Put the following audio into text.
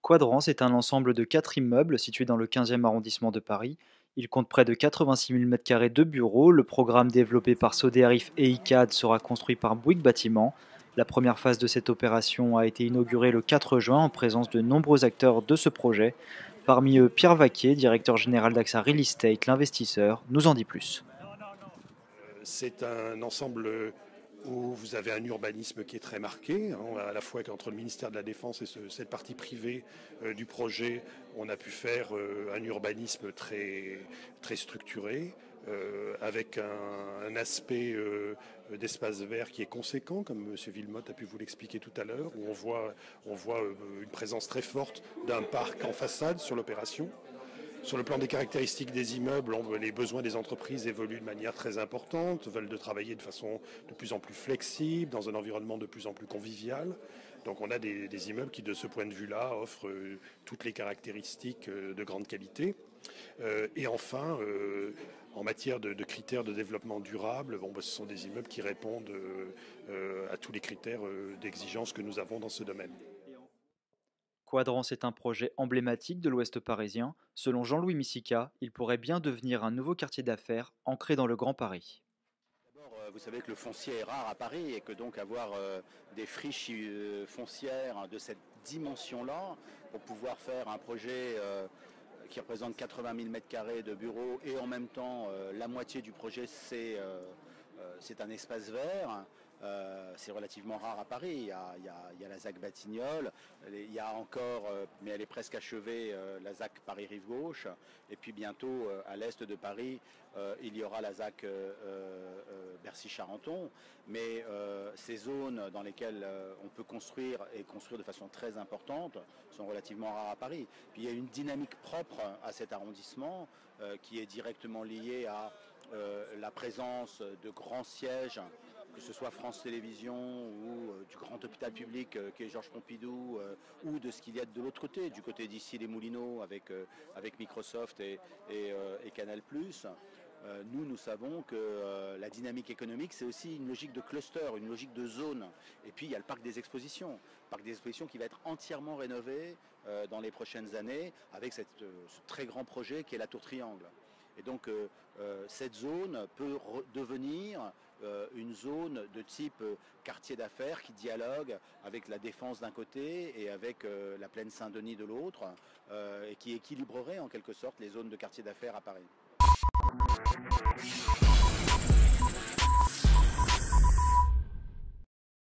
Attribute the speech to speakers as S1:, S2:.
S1: Quadrance est un ensemble de 4 immeubles situés dans le 15e arrondissement de Paris. Il compte près de 86 000 m² de bureaux. Le programme développé par Soderif et ICAD sera construit par Bouygues Bâtiment. La première phase de cette opération a été inaugurée le 4 juin en présence de nombreux acteurs de ce projet. Parmi eux, Pierre Vaquier, directeur général d'AXA Real Estate, l'investisseur, nous en dit plus.
S2: C'est un ensemble où vous avez un urbanisme qui est très marqué, hein, à la fois entre le ministère de la Défense et cette partie privée du projet. On a pu faire un urbanisme très, très structuré, avec un aspect d'espace vert qui est conséquent, comme M. Villemotte a pu vous l'expliquer tout à l'heure, où on voit une présence très forte d'un parc en façade sur l'opération. Sur le plan des caractéristiques des immeubles, les besoins des entreprises évoluent de manière très importante, veulent de travailler de façon de plus en plus flexible, dans un environnement de plus en plus convivial. Donc on a des immeubles qui, de ce point de vue-là, offrent toutes les caractéristiques de grande qualité. Et enfin, en matière de critères de développement durable, ce sont des immeubles qui répondent à tous les critères d'exigence que nous avons dans ce domaine.
S1: Quadrance est un projet emblématique de l'Ouest parisien. Selon Jean-Louis Missica, il pourrait bien devenir un nouveau quartier d'affaires ancré dans le Grand Paris.
S3: D'abord, vous savez que le foncier est rare à Paris et que donc avoir des friches foncières de cette dimension-là pour pouvoir faire un projet qui représente 80 000 m² de bureaux et en même temps la moitié du projet c'est un espace vert. C'est relativement rare à Paris. Il y a la ZAC Batignolles, il y a encore, mais elle est presque achevée, la ZAC Paris-Rive-Gauche. Et puis bientôt, à l'est de Paris, il y aura la ZAC Bercy-Charenton. Mais ces zones dans lesquelles on peut construire et construire de façon très importante sont relativement rares à Paris. Puis il y a une dynamique propre à cet arrondissement qui est directement liée à la présence de grands sièges, que ce soit France Télévisions ou du grand hôpital public qui est Georges Pompidou, ou de ce qu'il y a de l'autre côté, du côté d'ici les Moulineaux avec Microsoft et Canal+. Nous savons que la dynamique économique, c'est aussi une logique de cluster, une logique de zone. Et puis il y a le parc des expositions. Le parc des expositions qui va être entièrement rénové dans les prochaines années avec ce très grand projet qui est la Tour Triangle. Et donc cette zone peut devenir une zone de type quartier d'affaires qui dialogue avec la Défense d'un côté et avec la plaine Saint-Denis de l'autre, et qui équilibrerait en quelque sorte les zones de quartier d'affaires à Paris.